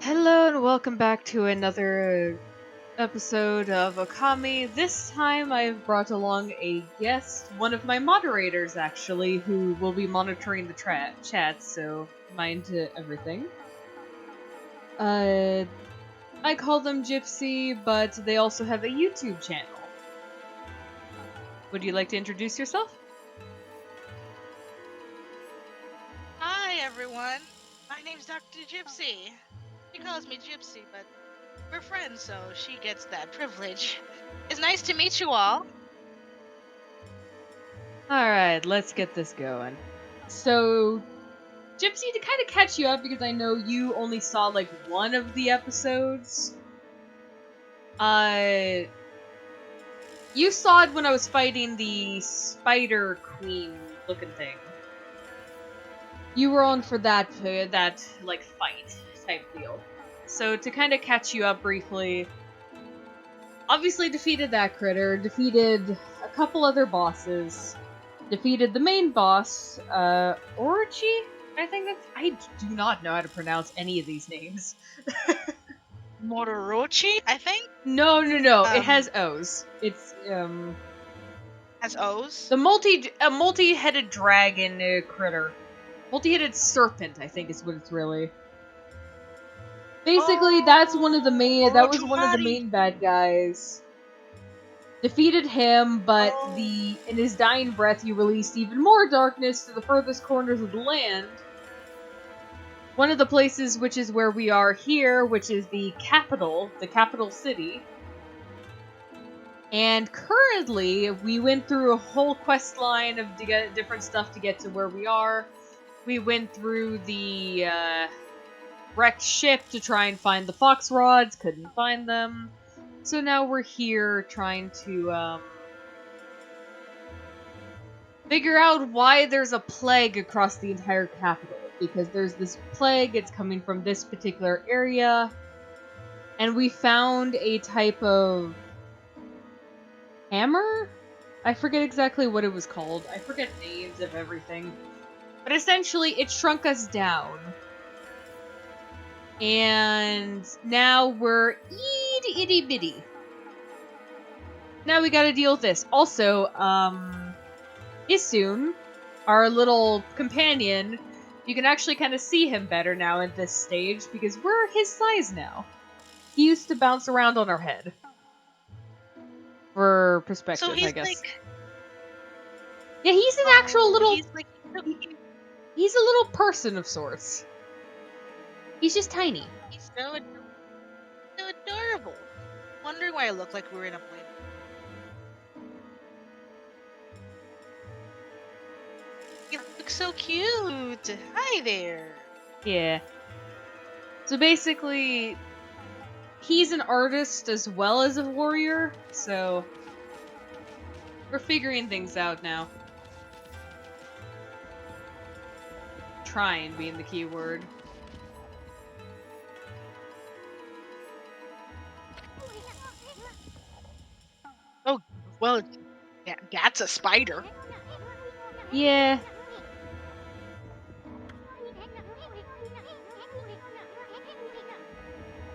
Hello and welcome back to another episode of Okami. This time I've brought along a guest, one of my moderators actually, who will be monitoring the chat, so mind to everything. I call them Gypsy, but they also have a YouTube channel. Would you like to introduce yourself? Hi everyone, my name's Dr. Gypsy. She calls me Gypsy, but we're friends, so she gets that privilege. It's nice to meet you all. Alright, let's get this going. So, Gypsy, to kind of catch you up, because I know you only saw like one of the episodes, you saw it when I was fighting the Spider Queen looking thing. You were on for that like fight type deal. So to kind of catch you up briefly, obviously defeated that critter, defeated a couple other bosses, defeated the main boss, Orochi? I do not know how to pronounce any of these names. Mororochi, I think? No. It has O's. It's Has O's? the multi-headed dragon critter. Multi-headed serpent, I think is what it's really. Basically, that was one of the Orochi. main bad guys. Defeated him, but Oh. in his dying breath, he released even more darkness to the furthest corners of the land. One of the places, which is where we are here, which is the capital city. And currently, we went through a whole quest line of different stuff to get to where we are. We went through the wrecked ship to try and find the fox rods, couldn't find them. So now we're here trying to figure out why there's a plague across the entire capital. Because there's this plague, it's coming from this particular area. And we found a type of hammer? I forget exactly what it was called. I forget names of everything. But essentially, it shrunk us down. And now we're itty bitty. Now we gotta deal with this. Also, Isun, our little companion, you can actually kind of see him better now at this stage because we're his size now. He used to bounce around on our head. For perspective, So he's I guess. like. Yeah, he's an actual little. He's a little person of sorts. He's just tiny. He's so adorable. Wondering why I look like we were in a plane. You look so cute. Hi there. Yeah. So basically, he's an artist as well as a warrior, so we're figuring things out now. Trying being the key word. Oh, well, that's a spider. Yeah.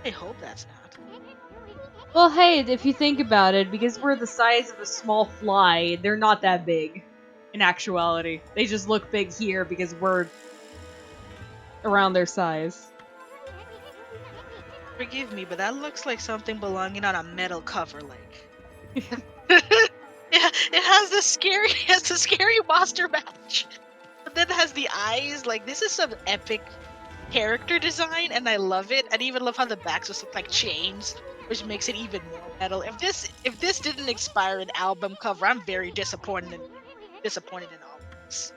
I hope that's not. Well, hey, if you think about it, because we're the size of a small fly, they're not that big. In actuality. They just look big here because we're around their size. Forgive me, but that looks like something belonging on a metal cover, like. it has the scary monster match. But then it has the eyes. Like, this is some epic character design, and I love it. I even love how the backs just look like chains, which makes it even more metal. If this didn't inspire an album cover, I'm very disappointed in all this.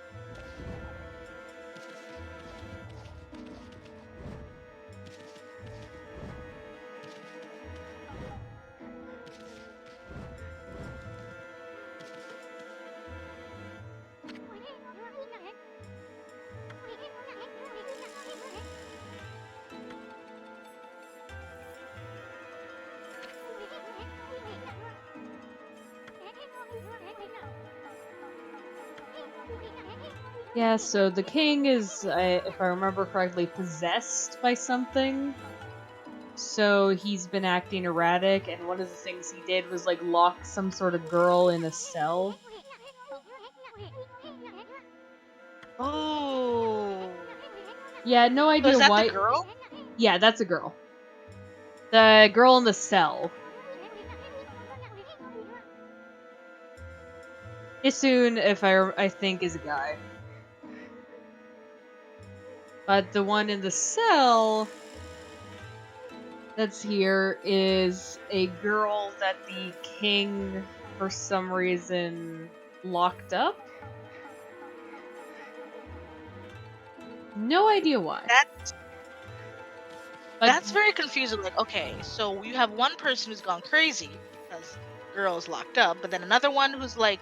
Yeah, so the king is, if I remember correctly, possessed by something. So he's been acting erratic, and one of the things he did was like lock some sort of girl in a cell. Oh. Yeah, no So idea is that the why. girl? Yeah, that's a girl. The girl in the cell. Isun, if I think, is a guy. But the one in the cell that's here is a girl that the king, for some reason, locked up. No idea why. But That's very confusing. Like, okay, so you have one person who's gone crazy because girl's locked up, but then another one who's like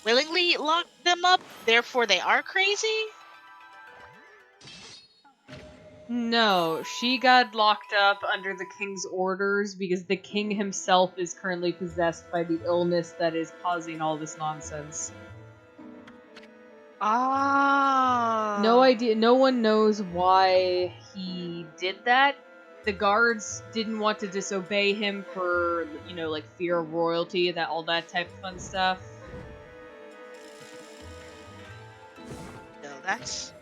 willingly locked them up, therefore they are crazy? no, she got locked up under the king's orders because the king himself is currently possessed by the illness that is causing all this nonsense. No Ah. idea. No one knows why he did that. The guards didn't want to disobey him for, like fear of royalty, that all that type of fun stuff. No, that's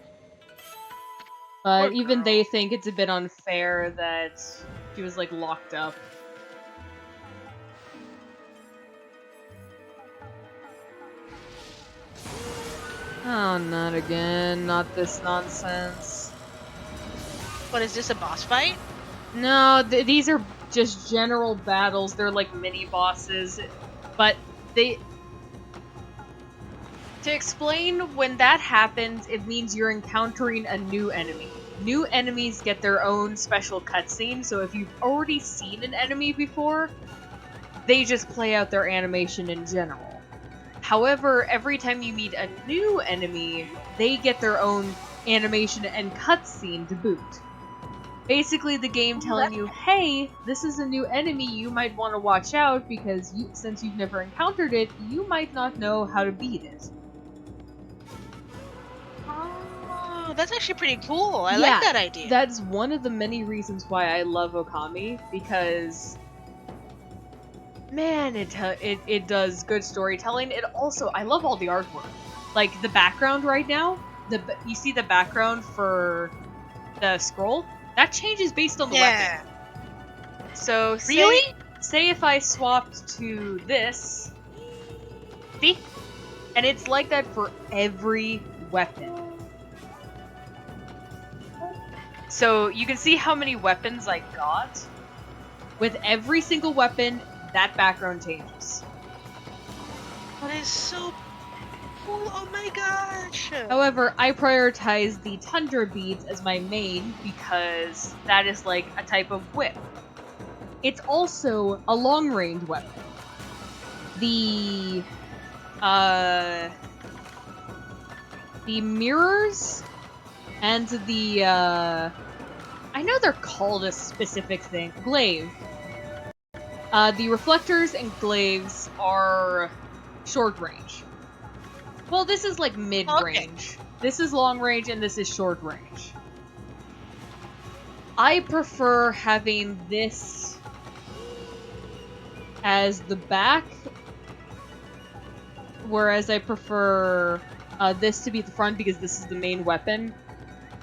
But poor even girl. they think it's a bit unfair that she was like locked up. Oh, not again. Not this nonsense. What is this, a boss fight? No, these are just general battles. They're like mini bosses. But they. To explain, when that happens, it means you're encountering a new enemy. New enemies get their own special cutscene, so if you've already seen an enemy before, they just play out their animation in general. However, every time you meet a new enemy, they get their own animation and cutscene to boot. Basically, the game telling you, hey, this is a new enemy, you might want to watch out because since you've never encountered it, you might not know how to beat it. Oh, that's actually pretty cool. I like Yeah, that idea. that's one of the many reasons why I love Okami, because man, it does good storytelling. It also, I love all the artwork. Like the background right now, you see the background for the scroll that changes based on the weapon. Yeah. So Really? say if I swapped to this, see, and it's like that for every weapon. So you can see how many weapons I got. With every single weapon, that background changes. That is so cool. Oh my gosh. However, I prioritize the Tundra Beads as my main because that is like a type of whip. It's also a long-range weapon. The mirrors and the I know they're called a specific thing. Glaive. The reflectors and glaives are short range. Well, this is like mid-range. Okay. This is long range and this is short range. I prefer having this as the back, whereas I prefer this to be the front because this is the main weapon.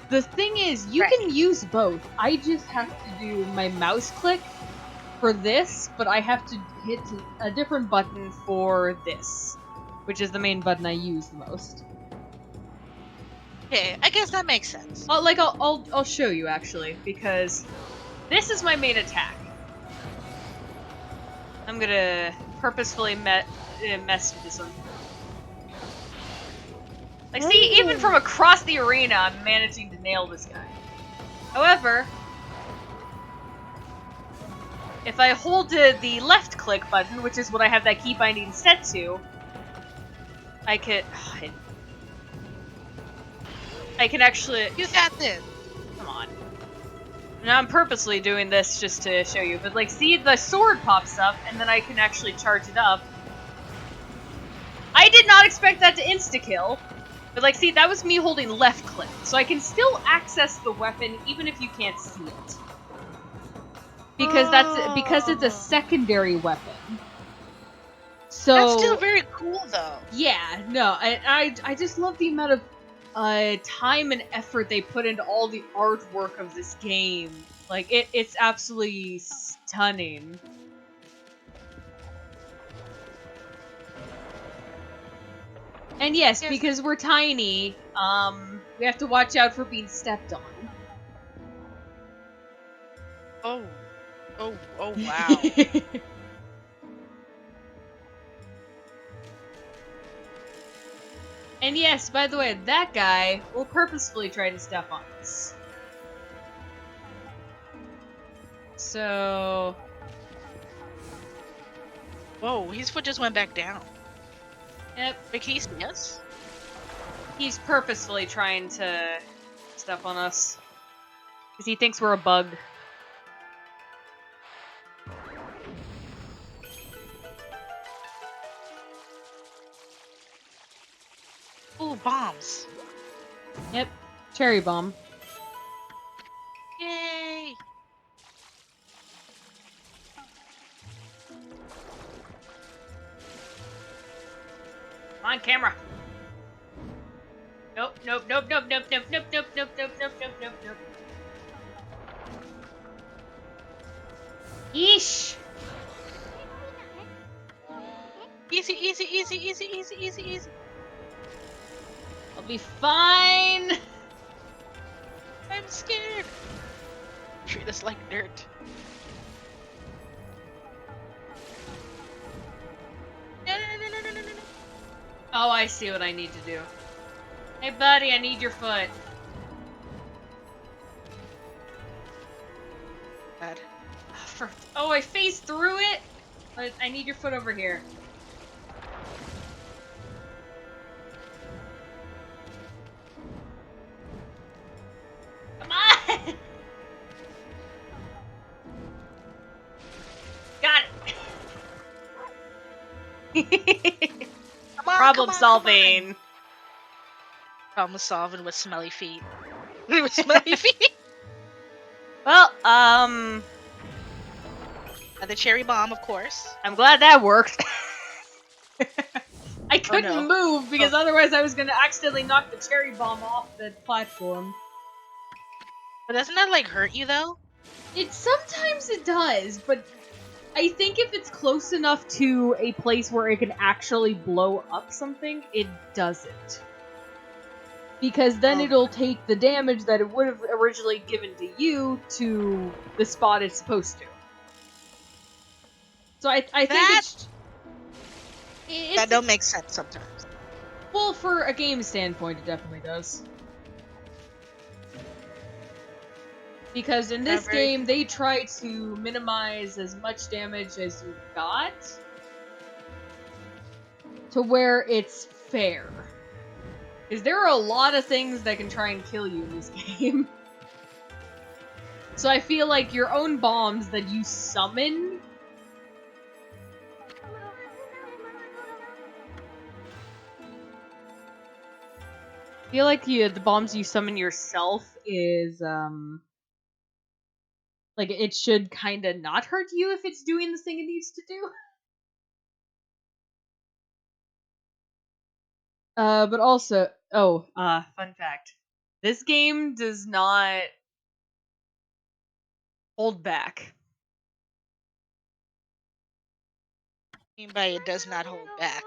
The thing is, you can use both. I just have to do my mouse click for this, but I have to hit a different button for this, which is the main button I use the most. Okay, I guess that makes sense. I'll show you actually, because this is my main attack. I'm gonna purposefully mess with this one. Like, see, even from across the arena, I'm managing to nail this guy. However, if I hold the left click button, which is what I have that key binding set to, I can actually... You got this. Come on. Now I'm purposely doing this just to show you, but like, see, the sword pops up, and then I can actually charge it up. I did not expect that to insta-kill, but like, see, that was me holding left click, so I can still access the weapon even if you can't see it. because it's a secondary weapon. That's still So very cool, though. yeah, no, I just love the amount of time and effort they put into all the artwork of this game. Like it's absolutely stunning. And yes, because we're tiny, we have to watch out for being stepped on. Oh, wow. And yes, by the way, that guy will purposefully try to step on us. So... Whoa, his foot just went back down. Yep. Wait, can he see us? He's purposefully trying to step on us. Because he thinks we're a bug. Ooh, bombs. Yep. Cherry bomb. Yay! On camera. Nope, nope, nope, nope, nope, nope, nope, nope, nope, nope, nope, nope, nope, nope. Yeesh! Easy, easy, easy, easy, easy, easy, easy. I'll be fine! I'm scared. Treat us like dirt. No, no, no, no, no, no, no, no. Oh, I see what I need to do. Hey, buddy, I need your foot. Bad. Oh, I phased through it? But I need your foot over here. Come on! Got it! Come on, Problem solving. Come on. Problem solving with smelly feet. With smelly feet. Well, The cherry bomb, of course. I'm glad that worked. I couldn't no. move because otherwise I was gonna accidentally knock the cherry bomb off the platform. But doesn't that like hurt you though? Sometimes it does, but I think if it's close enough to a place where it can actually blow up something, it doesn't. Because then it'll take the damage that it would have originally given to you to the spot it's supposed to. So I think that don't make sense sometimes. Well, for a game standpoint, it definitely does. Because in this game, they try to minimize as much damage as you got to where it's fair. Because there are a lot of things that can try and kill you in this game. So I feel like your own bombs that you summon... I feel like the bombs you summon yourself is, like, it should kinda not hurt you if it's doing the thing it needs to do. But also... fun fact. This game does not hold back. I mean by it does not hold back.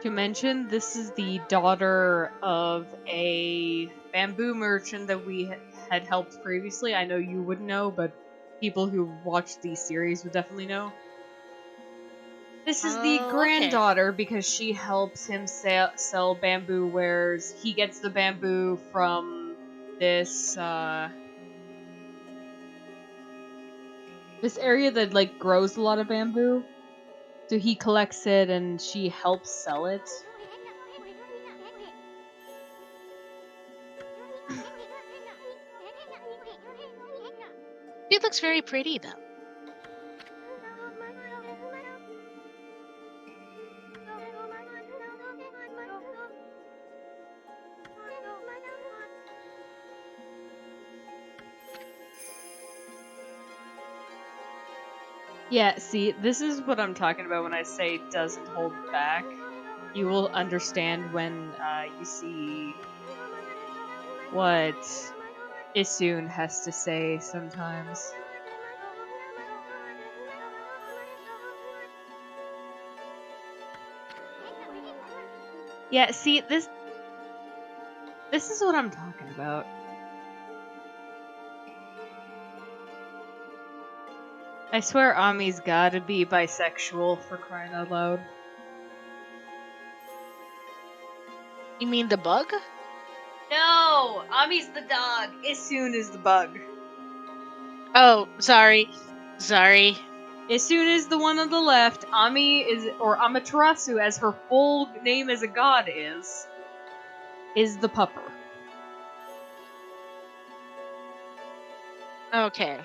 To mention, this is the daughter of a bamboo merchant that we had helped previously. I know you wouldn't know, but people who watch these series would definitely know. This is the Oh, okay. granddaughter because she helps him sell bamboo wares. He gets the bamboo from this this area that like grows a lot of bamboo. So he collects it and she helps sell it. She looks very pretty though. Yeah, see, this is what I'm talking about when I say doesn't hold back. You will understand when you see what Isun has to say sometimes. Yeah, see, this is what I'm talking about. I swear Ami's gotta be bisexual for crying out loud. You mean the bug? No! Ami's the dog. Isun is the bug. Oh, sorry. Sorry. Isun is the one on the left. Ami is, or Amaterasu, as her full name as a god is the pupper. Okay.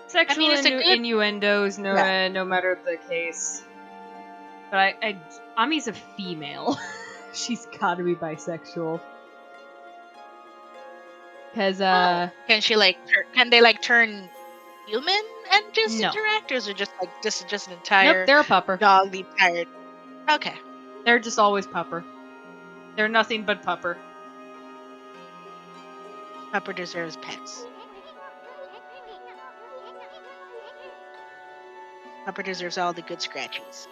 Sexual It's a good. innuendos, Yeah. no matter the case. But Ami's a female. She's gotta be bisexual. Cause Can she like? Can they like turn human and just no, interact, or is it just like this is just an nope, entire they're a pupper. dog the entire? Okay. They're just always pupper. They're nothing but pupper. Pupper deserves pets. Pupper deserves all the good scratchies.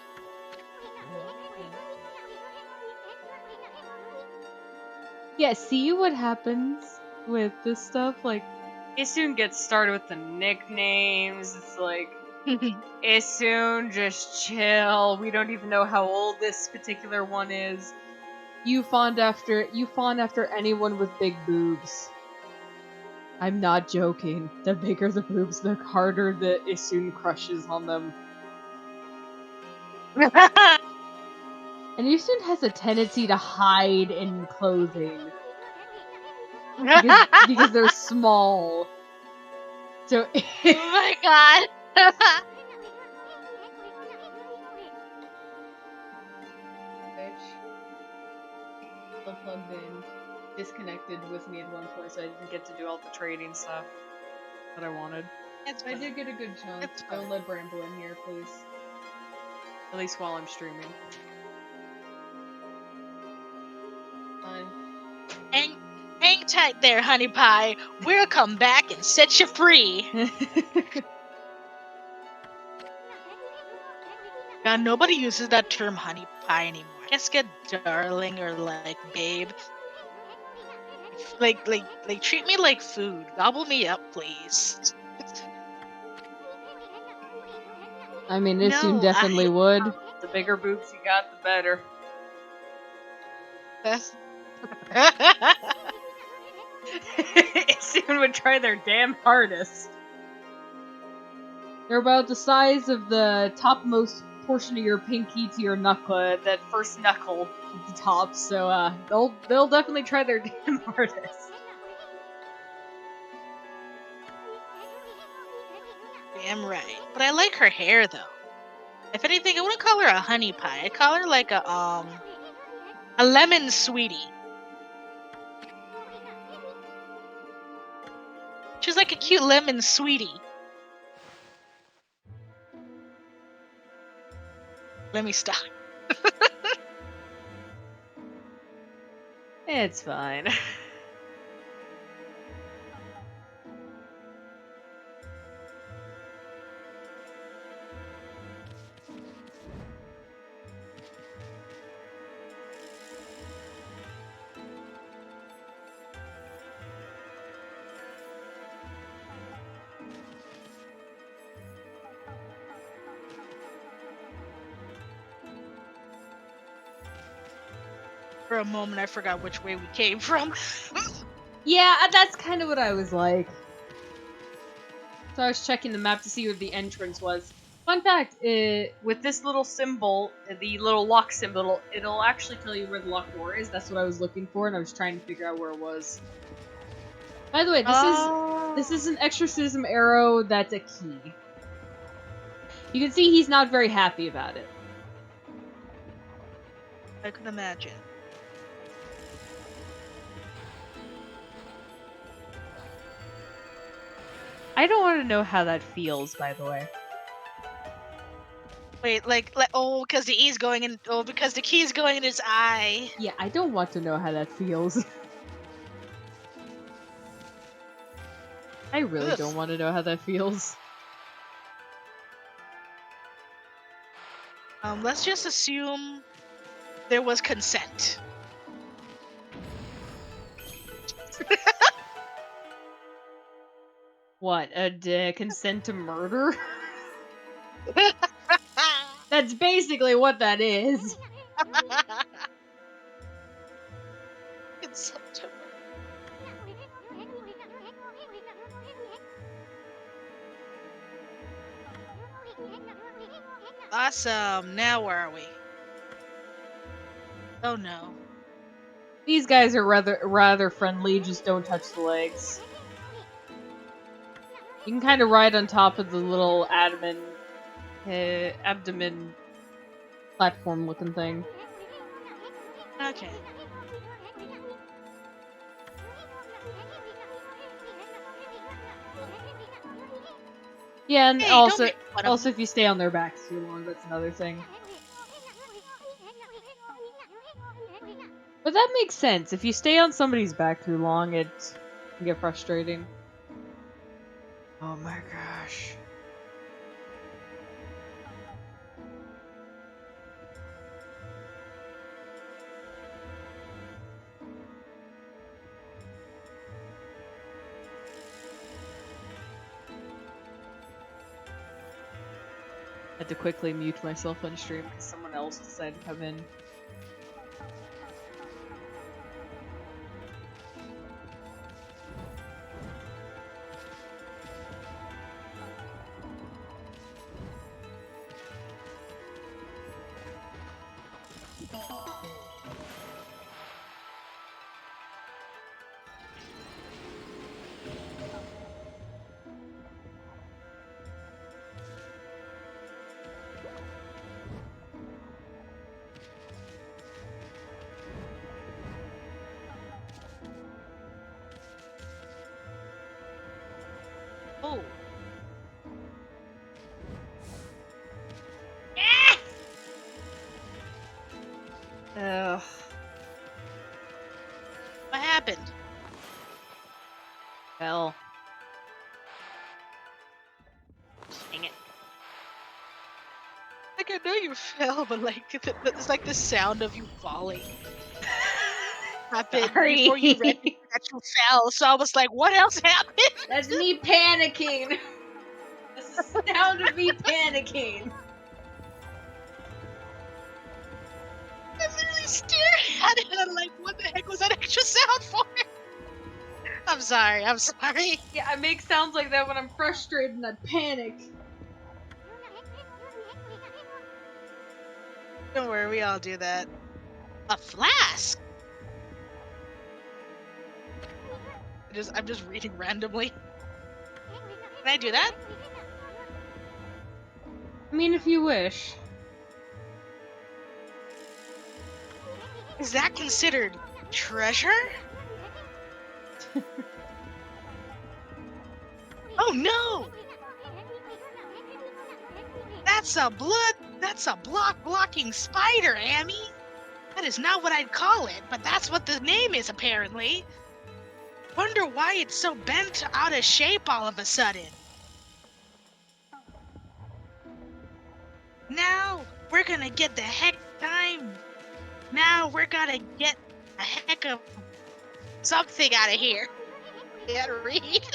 Yeah, see what happens with this stuff? Like, Isun gets started with the nicknames. It's like, Isun, just chill. We don't even know how old this particular one is. You fawn after anyone with big boobs. I'm not joking. The bigger the boobs, the harder the Isun crushes on them. And Isun has a tendency to hide in clothing. Because they're small. So Oh my god. Bitch. Still plugged in. Disconnected with me at one point, so I didn't get to do all the trading stuff that I wanted. It's I fine. did get a good chunk. It's Don't fine. let Bramble in here, please. At least while I'm streaming. Fine. Hang tight there, honey pie. We'll come back and set you free. God, nobody uses that term honey pie anymore. Just get darling or like babe. Like treat me like food. Gobble me up, please. I mean, Isun definitely would. The bigger boobs you got, the better. Isun would try their damn hardest. They're about the size of the topmost portion of your pinky to your knuckle, that first knuckle at the top. So they'll definitely try their damn hardest. Damn right. But I like her hair though. If anything, I wouldn't call her a honey pie. I'd call her like a lemon sweetie. She's like a cute lemon sweetie. Let me stop. It's fine. For a moment, I forgot which way we came from. Yeah, that's kind of what I was like. So I was checking the map to see where the entrance was. Fun fact, with this little symbol, the little lock symbol, it'll actually tell you where the locked door is. That's what I was looking for, and I was trying to figure out where it was. By the way, this is an exorcism arrow that's a key. You can see he's not very happy about it. I can imagine. I don't want to know how that feels, by the way. Wait, oh, because the E's going in. Oh, because the key's going in his eye. Yeah, I don't want to know how that feels. I really Ugh. don't want to know how that feels. Let's just assume there was consent. What, a consent to murder? That's basically what that is. Consent to- Awesome. Now where are we? Oh no. These guys are rather friendly, just don't touch the legs. You can kind of ride on top of the little abdomen platform looking thing. Okay. Yeah, and Hey, don't make fun of also me. if you stay on their backs too long, that's another thing. But that makes sense. If you stay on somebody's back too long, it can get frustrating. Oh my gosh. I had to quickly mute myself on stream because someone else decided to come in. Oh. Ugh. What happened? Well. Dang it. Like, I know you fell, but like, it's like the sound of you falling happened Sorry. before you registered that you fell. So I was like, what else happened? That's me panicking. That's the sound of me panicking. I'm literally staring at it and I'm like, what the heck was that extra sound for? I'm sorry. I'm sorry. Yeah, I make sounds like that when I'm frustrated and I panic. Don't worry, we all do that. A flask? I'm just reading randomly. Can I do that? I mean, if you wish. Is that considered treasure? Oh no! That's a block blocking spider, Amy! That is not what I'd call it, but that's what the name is apparently. Wonder why it's so bent out of shape all of a sudden. Now we're gonna get the heck time. Now we're gonna get a heck of something out of here. Can't read.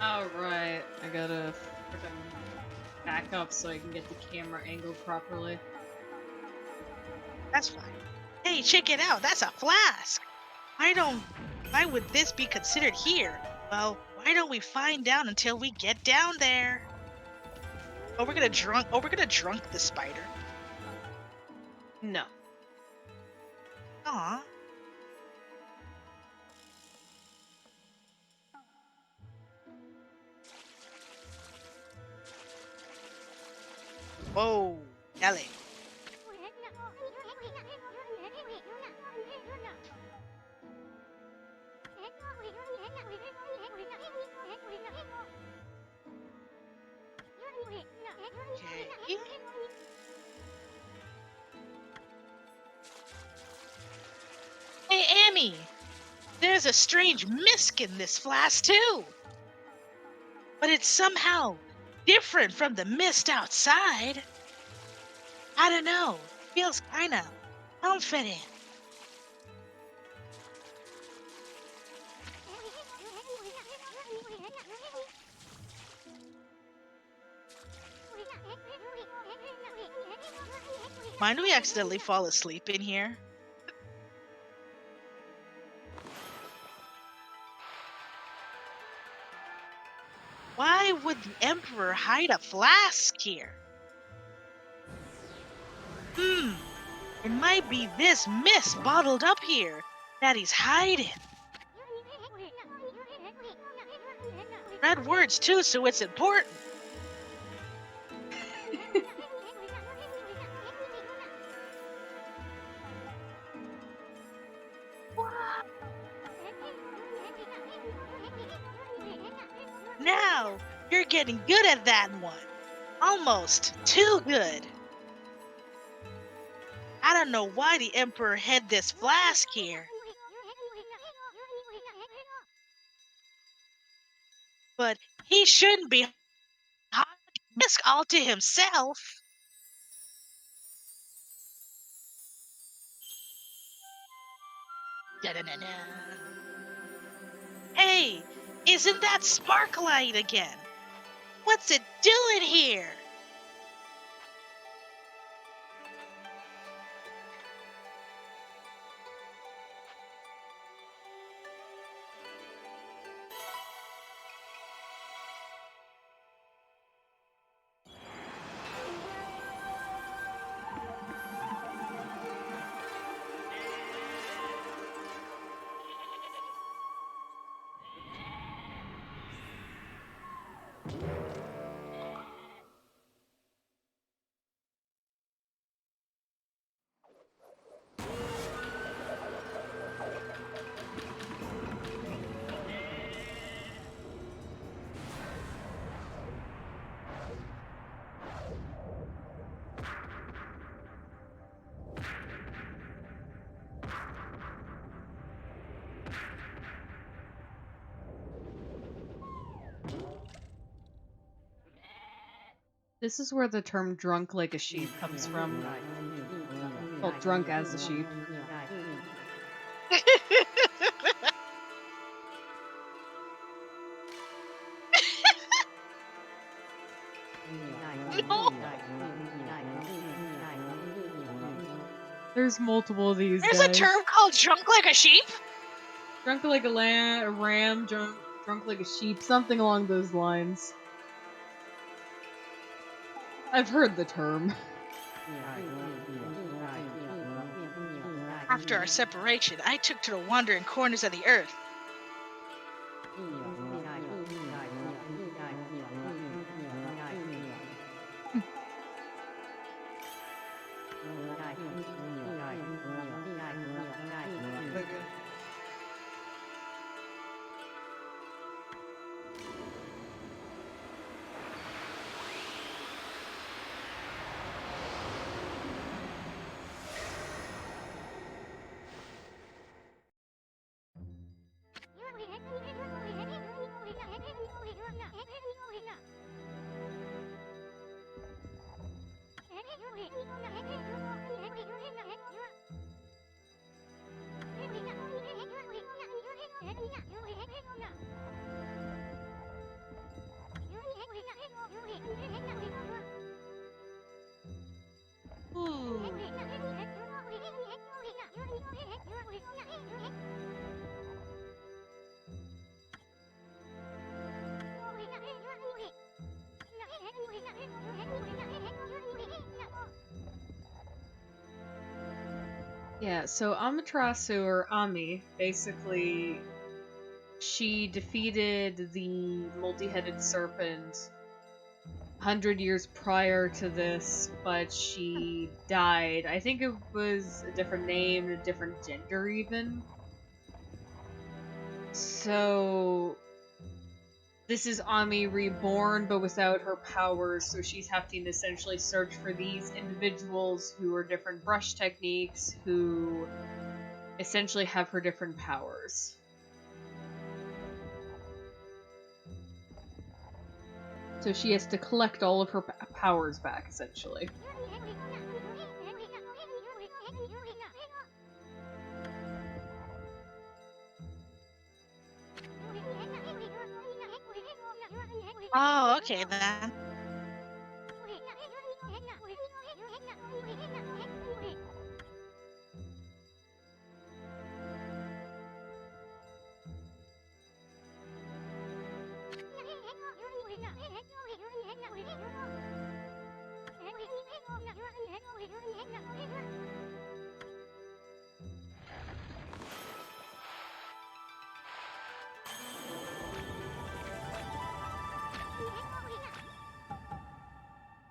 Oh, right. I gotta frickin' back up so I can get the camera angled properly. That's fine. Hey, check it out. That's a flask. Why would this be considered here? Well, why don't we find out until we get down there? We're gonna drunk the spider. No. Aw. Whoa, Ellie. Okay. Hey, Amy. There's a strange mist in this flask too. But it's somehow different from the mist outside. I don't know. It feels kind of confident. Mind we accidentally fall asleep in here? Why would the Emperor hide a flask here? It might be this mist bottled up here that he's hiding. Red words too, so it's important. Now, you're getting good at that one. Almost too good. I don't know why the Emperor had this flask here. But he shouldn't be hiding this all to himself. Da-da-da-da. Hey, isn't that Sparklight again? What's it doing here? This is where the term drunk like a sheep comes from. Well, drunk as a sheep. No, There's multiple of these there's a guys. term called drunk like a sheep? Drunk like a ram, drunk like a sheep, something along those lines. I've heard the term. After our separation, I took to the wandering corners of the earth. Yeah, so Amaterasu, or Ami, basically, she defeated the multi-headed serpent 100 years prior to this, but she died. I think it was a different name, a different gender even. So this is Ami reborn, but without her powers, so she's having to essentially search for these individuals who are different brush techniques, who essentially have her different powers. So she has to collect all of her powers back, essentially. Oh, okay then.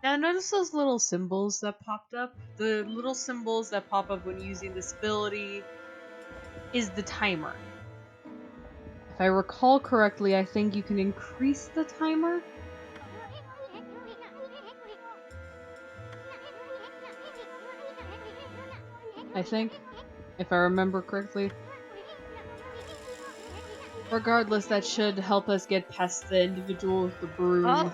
Now notice those little symbols that popped up? The little symbols that pop up when using this ability is the timer. If I recall correctly, I think you can increase the timer? I think, if I remember correctly. Regardless, that should help us get past the individual with the broom. Oh.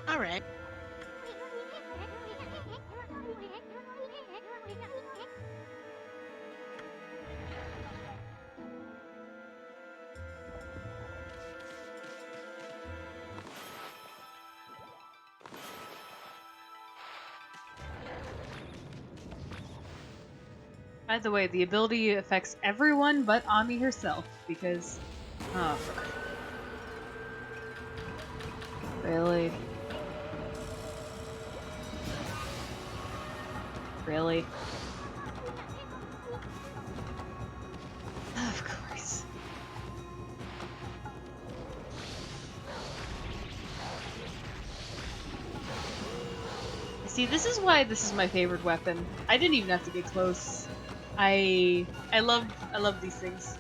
Alright. By the way, the ability affects everyone but Ami herself, because... Oh, really? Really? Of course. See, this is why this is my favorite weapon. I didn't even have to get close. I love these things.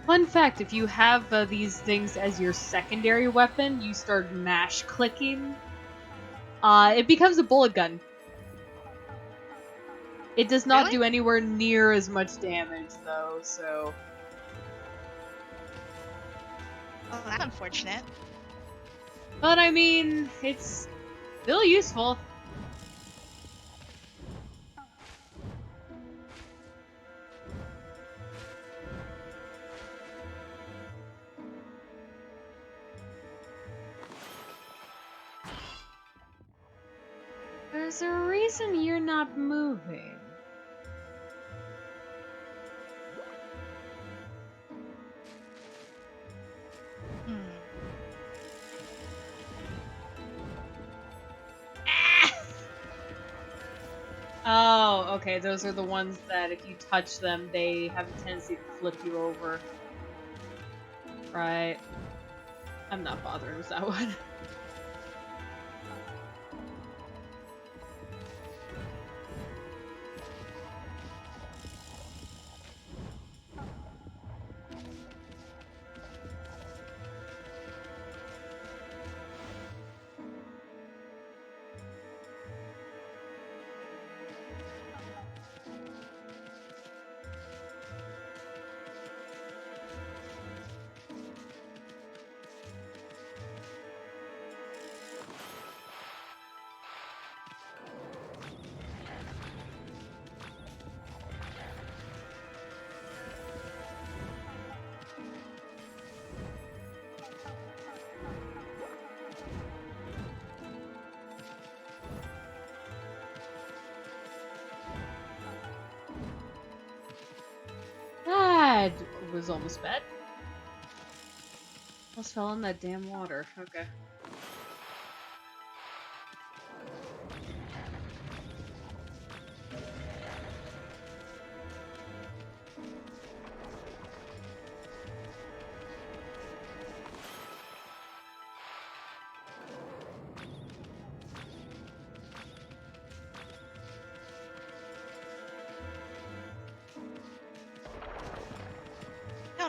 Fun fact, if you have these things as your secondary weapon, you start mash clicking. It becomes a bullet gun. It does not Really? do anywhere near as much damage, though, so... Oh, that's unfortunate. But I mean, it's still useful. There's a reason you're not moving. Hmm. Oh, okay, those are the ones that if you touch them, they have a tendency to flip you over. Right. I'm not bothering with that one. was almost bad. Almost fell in that damn water. Okay.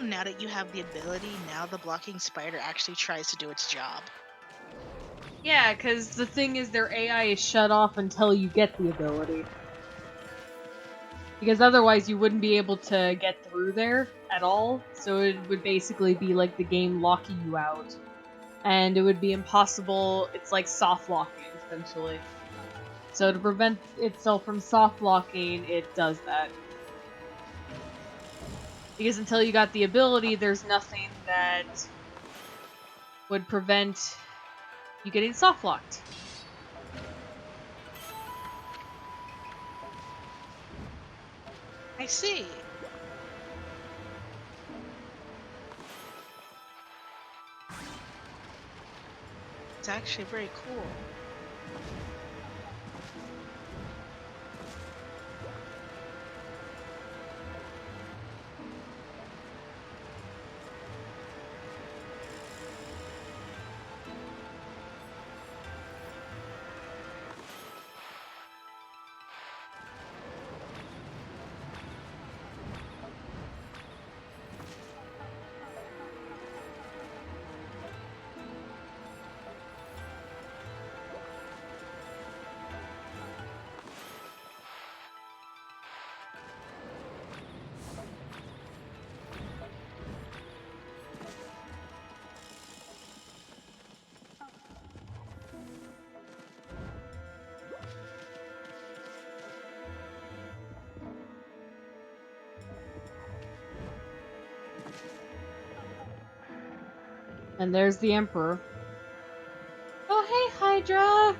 Now that you have the ability, now the blocking spider actually tries to do its job. Yeah, because the thing is their AI is shut off until you get the ability. Because otherwise you wouldn't be able to get through there at all, so it would basically be like the game locking you out. And it would be impossible, it's like soft locking, essentially. So to prevent itself from soft locking, it does that. Because until you got the ability, there's nothing that would prevent you getting soft locked. I see. It's actually very cool. And there's the Emperor. Oh, hey, Hydra!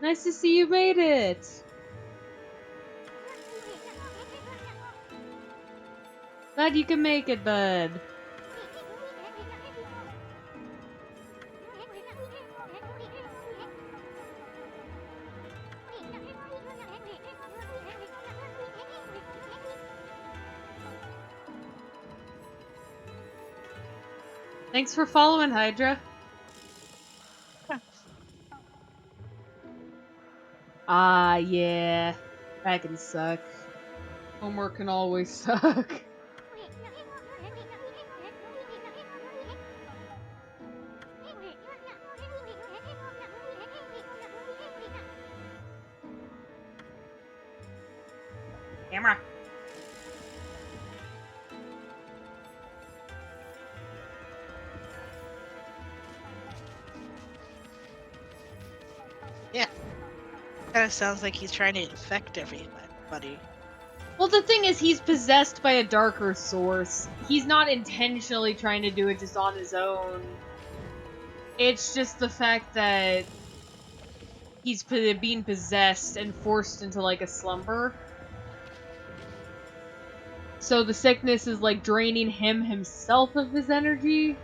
Nice to see you made it! Glad you can make it, bud. Thanks for following, Hydra. Ah, yeah. That can suck. Homework can always suck. Camera. Yeah. Kind of sounds like he's trying to infect everybody. Well, the thing is, he's possessed by a darker source. He's not intentionally trying to do it just on his own. It's just the fact that he's being possessed and forced into, like, a slumber. So the sickness is, like, draining him himself of his energy.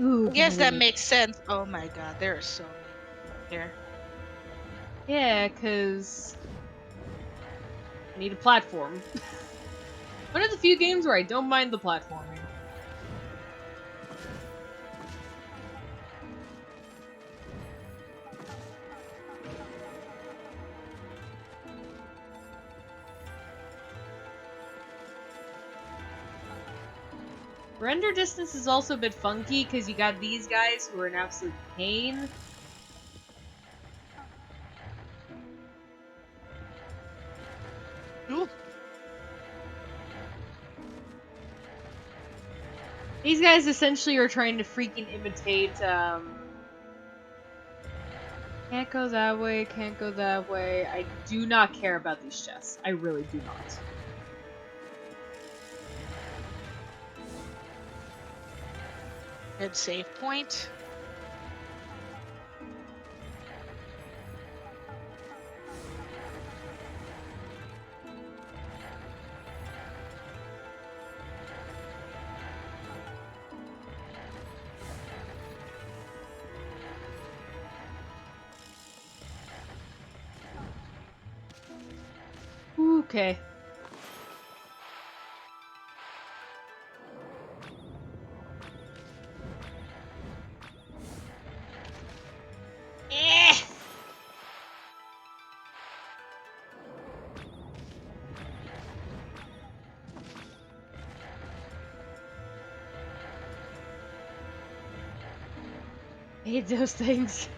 Ooh, I guess that Kennedy. makes sense. Oh my god, there are so many here. Yeah, because I need a platform. One of the few games where I don't mind the platforming. Render distance is also a bit funky because you got these guys who are an absolute pain. Ooh. These guys essentially are trying to freaking imitate, can't go that way, can't go that way. I do not care about these chests. I really do not. Good save point. Okay. Eh. I hate those things.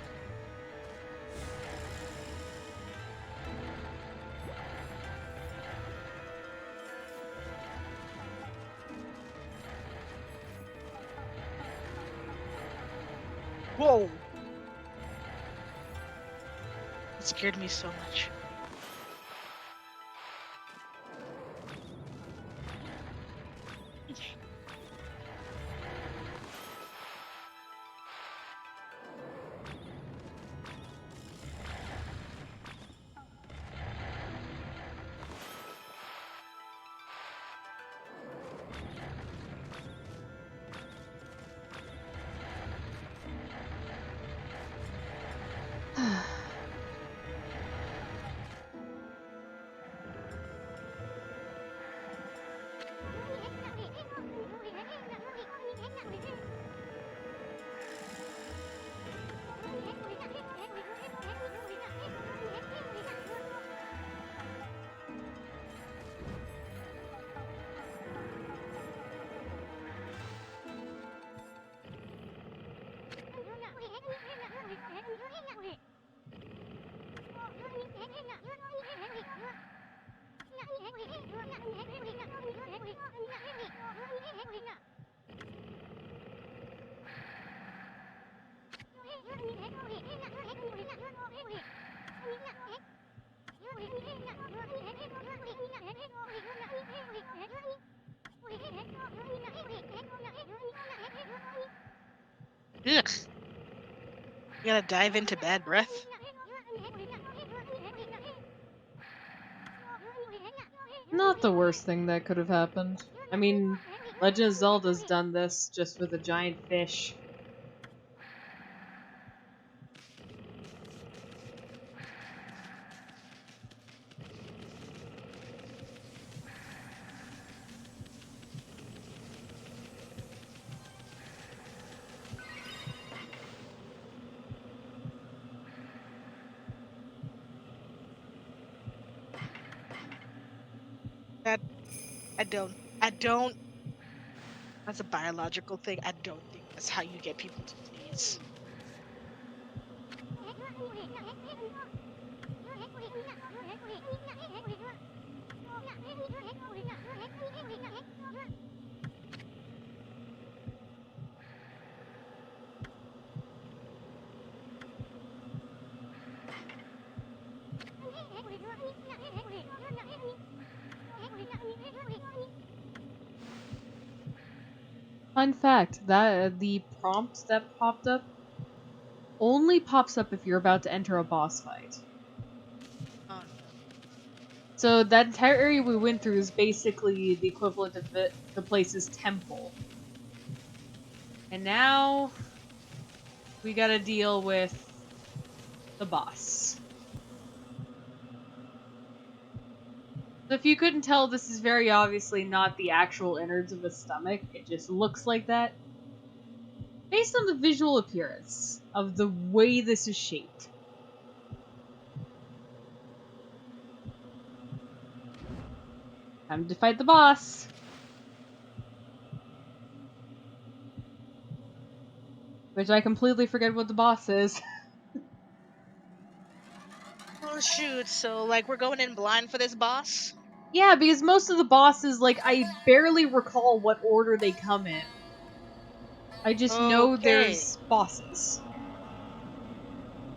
Whoa! It scared me so much. Ugh. You gotta dive into bad breath. Not the worst thing that could have happened. I mean, Legend of Zelda's done this just with a giant fish. That I don't. That's a biological thing. I don't think that's how you get people to sneeze. Fun fact, that the prompt that popped up only pops up if you're about to enter a boss fight. Oh, So that entire area we went through is basically the equivalent of the place's temple. And now we gotta deal with the boss. So if you couldn't tell, this is very obviously not the actual innards of a stomach. It just looks like that. Based on the visual appearance of the way this is shaped. Time to fight the boss. Which I completely forget what the boss is. oh shoot! So like we're going in blind for this boss. Yeah, because most of the bosses, like, I barely recall what order they come in. I just know Okay. there's bosses.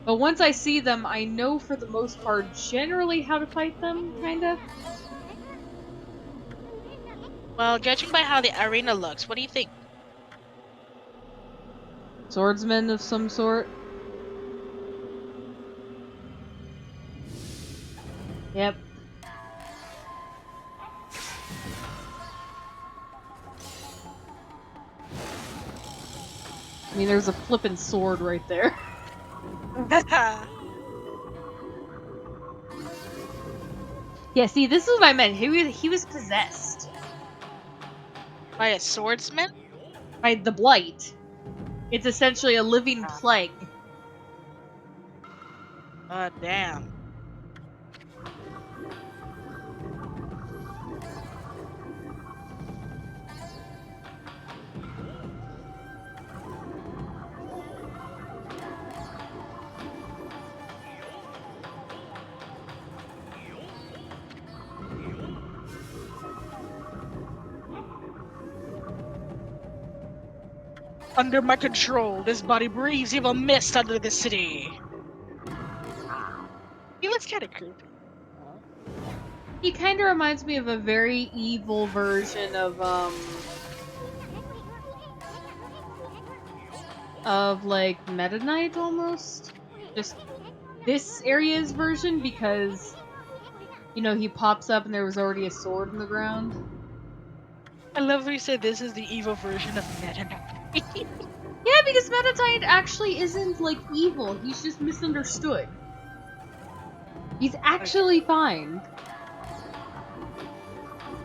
But once I see them, I know for the most part generally how to fight them, kinda. Well, judging by how the arena looks, what do you think? Swordsman of some sort. Yep. I mean, there's a flippin' sword right there. Yeah, see, this is what I meant. He was possessed By a swordsman? by the blight. It's essentially a living plague. Damn. Under my control, this body breathes evil mist under the city. He looks kind of creepy. He kind of reminds me of a very evil version of like Meta Knight almost. Just this area's version because you know he pops up and there was already a sword in the ground. I love how you said this is the evil version of Meta Knight. Yeah, because Meta Knight actually isn't like evil. He's just misunderstood. He's actually fine.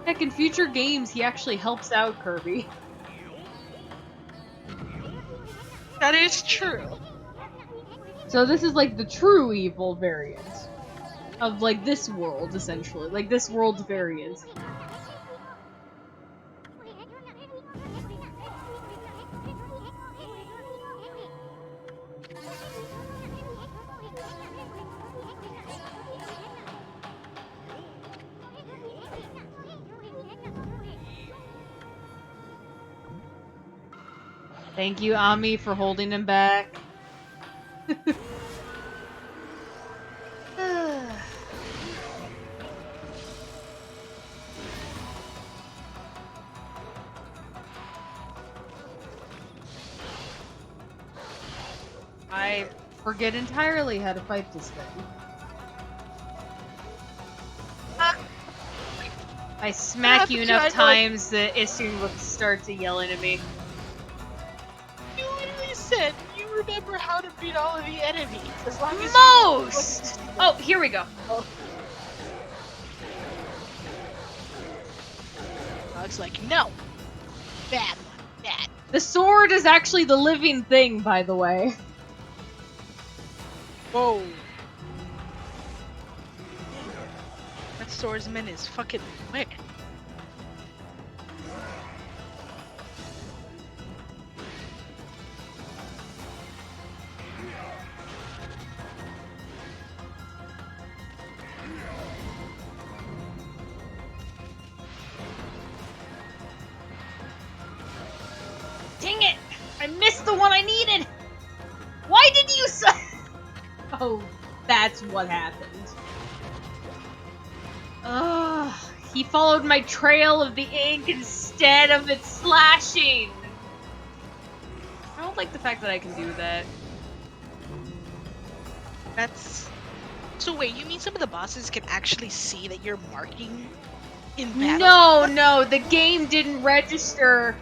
Heck, in future games, he actually helps out Kirby. That is true. So this is like the true evil variant of like this world, essentially, like this world's variant. Thank you, Ami, for holding him back. I forget entirely how to fight this thing. I smack you enough times that Issun will start to yelling at me. You literally said you remember how to beat all of the enemies as long as Most! Oh, here we go. It's like, no. Bad one. Bad. The sword is actually the living thing, by the way. Whoa. That swordsman is fucking quick. Dang it! I missed the one I needed! Why did you say? Oh, that's what happened. Ugh, he followed my trail of the ink instead of it slashing! I don't like the fact that I can do that. That's... So wait, you mean some of the bosses can actually see that you're marking in battle? No, the game didn't register.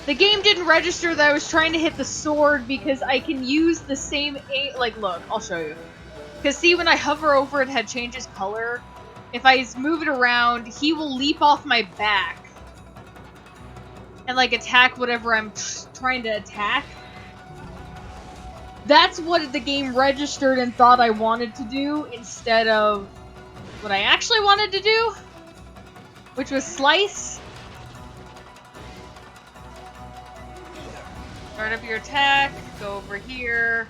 The game didn't register that I was trying to hit the sword because I can use the same like, look, I'll show you. Because see, when I hover over it, it changes color. If I move it around, he will leap off my back. And, like, attack whatever I'm trying to attack. That's what the game registered and thought I wanted to do, instead of what I actually wanted to do. Which was slice. Start up your attack, go over here.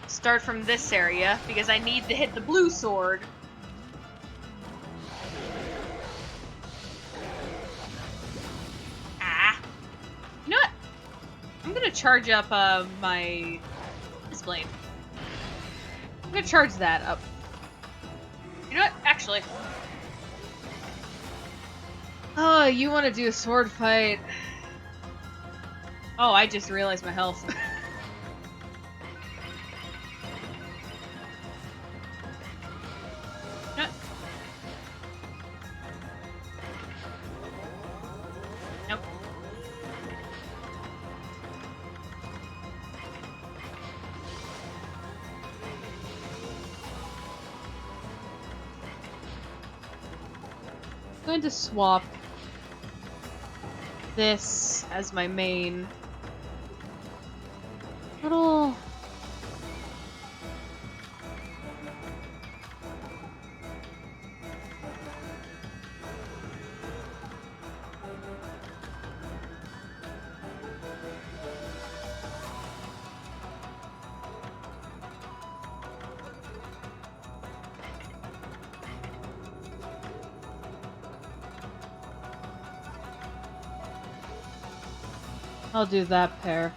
Start from this area, because I need to hit the blue sword. Ah. You know what? I'm gonna charge up this blade. I'm gonna charge that up. You know what? Actually. Oh, you want to do a sword fight. Oh, I just realized my health. Nope. going to swap this as my main. Little... I'll do that pair.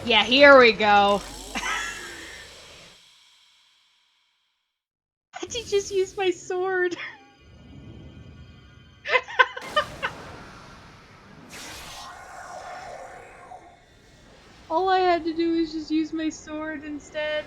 Yeah, here we go. How'd you just use my sword? All I had to do was just use my sword instead.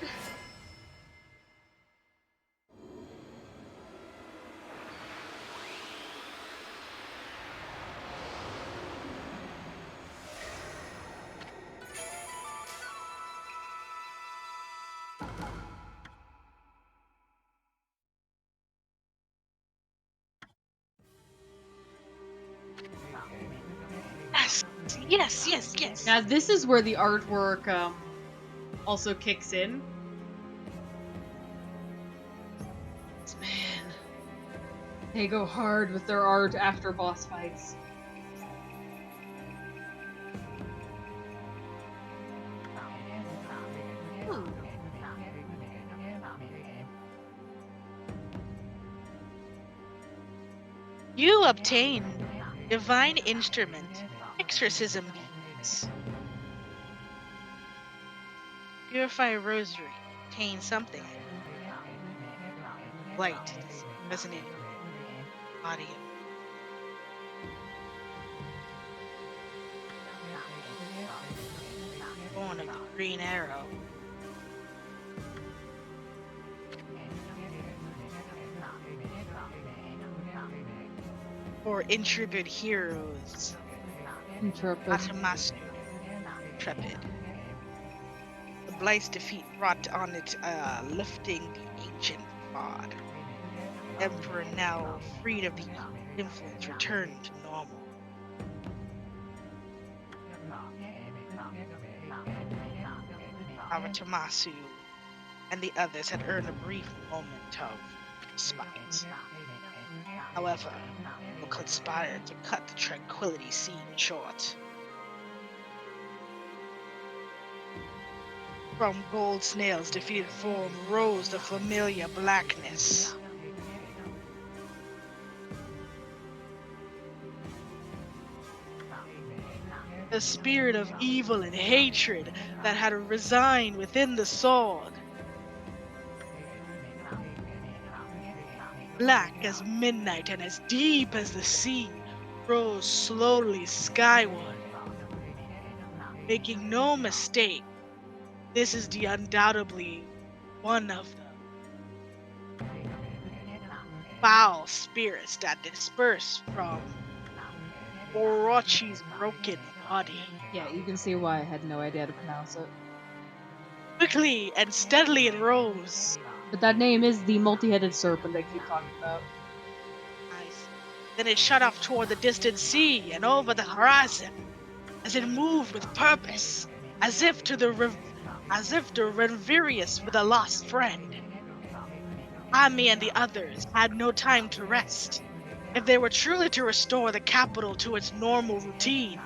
Yes. Now this is where the artwork also kicks in. Man. They go hard with their art after boss fights. You obtain divine instrument, exorcism beads. Purify rosary, obtain something. Light, resonate body. Born of the green arrow. For intrepid heroes. Intrepid. Atamasu, intrepid. The Blight's defeat brought on it lifting the ancient fog. Emperor now freed of the influence returned to normal. Aratamasu and the others had earned a brief moment of respite. However, they conspired to cut the tranquility scene short. From Gold Snail's defeated form rose the familiar blackness. The spirit of evil and hatred that had resigned within the sword. Black as midnight and as deep as the sea, rose slowly skyward. Making no mistake, this is the undoubtedly one of the foul spirits that disperse from Orochi's broken body. Yeah, you can see why I had no idea how to pronounce it. Quickly and steadily it rose. But that name is the multi-headed serpent I keep talking about. Nice. Then it shot off toward the distant sea and over the horizon, as it moved with purpose, as if the Renvirius with a lost friend. Ami and the others had no time to rest. If they were truly to restore the capital to its normal routine,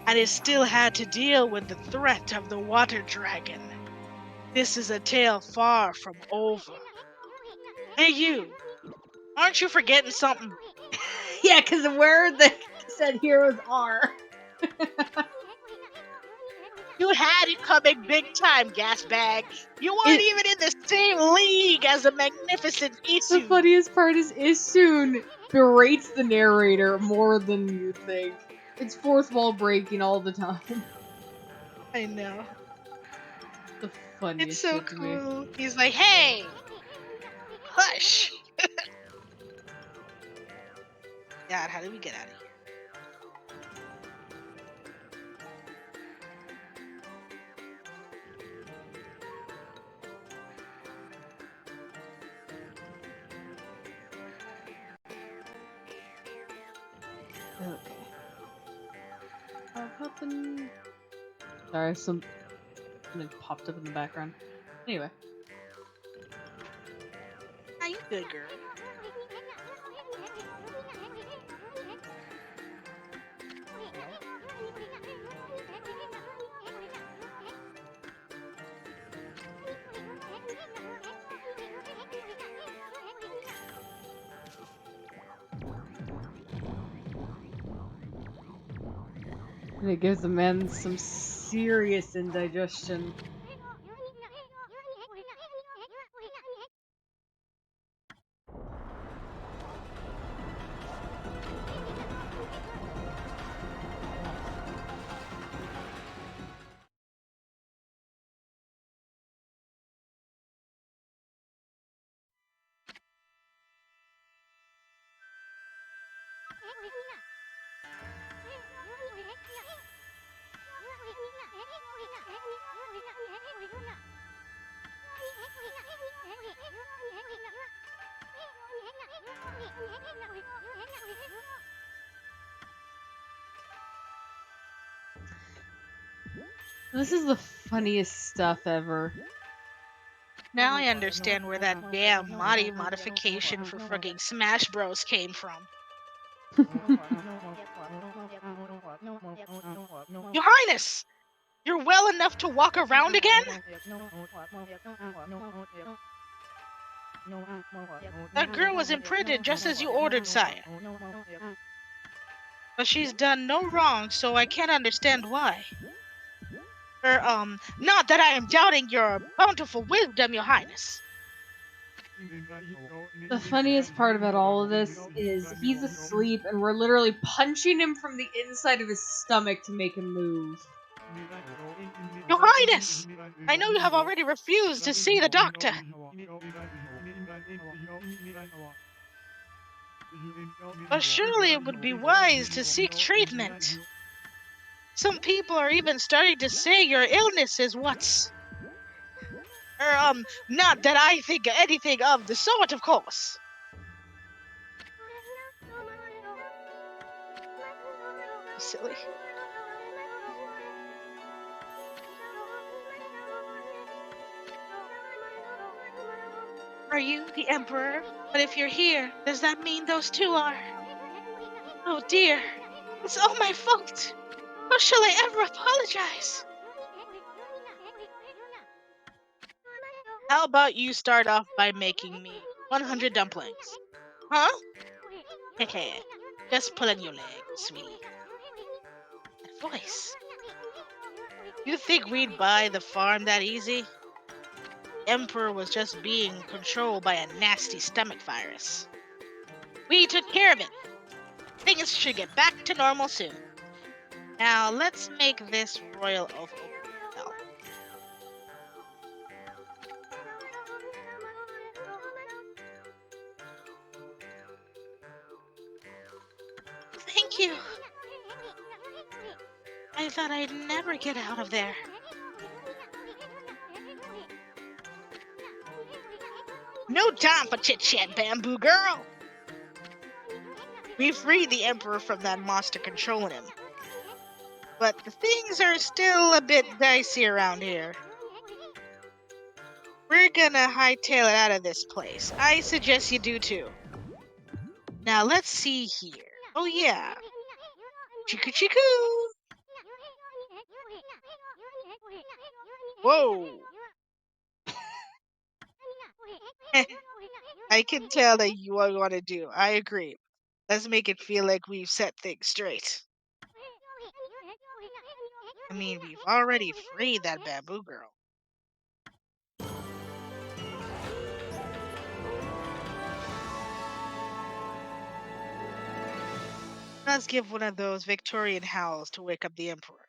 and it still had to deal with the threat of the water dragon, this is a tale far from over. Hey you, aren't you forgetting something? Yeah, because where the said heroes are. You had it coming big time, gasbag. You weren't even in the same league as the magnificent The Isu. funniest part is Isun berates the narrator more than you think. It's fourth wall breaking all the time. I know. funny It's as so shit to me. cool. He's like, hey, hush. God, how did we get out of here? Okay. What happened? Sorry, something popped up in the background. Anyway. Are you good, girl? And it gives the man some serious indigestion. This is the funniest stuff ever. Now I understand where that damn Madi modification for fucking Smash Bros came from. Your Highness! You're well enough to walk around again? That girl was imprinted just as you ordered, sire. But she's done no wrong, so I can't understand why. Not that I am doubting your bountiful wisdom, your highness. The funniest part about all of this is he's asleep and we're literally punching him from the inside of his stomach to make him move. Your highness! I know you have already refused to see the doctor. But surely it would be wise to seek treatment. Some people are even starting to say your illness is what's... not that I think anything of the sort, of course. Silly. Are you the Emperor? But if you're here, does that mean those two are? Oh dear, it's all my fault. How shall I ever apologize? How about you start off by making me 100 dumplings? Huh? Hehe, just pulling your leg, sweetie. That voice. You think we'd buy the farm that easy? Emperor was just being controlled by a nasty stomach virus. We took care of it. Things should get back to normal soon. Now let's make this royal oath well. Thank you. I thought I'd never get out of there. No time for chit-chat, bamboo girl. We freed the Emperor from that monster controlling him. But things are still a bit dicey around here. We're gonna hightail it out of this place. I suggest you do too. Now let's see here. Oh yeah. Chiku chiku! Whoa! I can tell that you want to do. I agree. Let's make it feel like we've set things straight. I mean, we've already freed that bamboo girl. Let's give one of those Victorian howls to wake up the Emperor.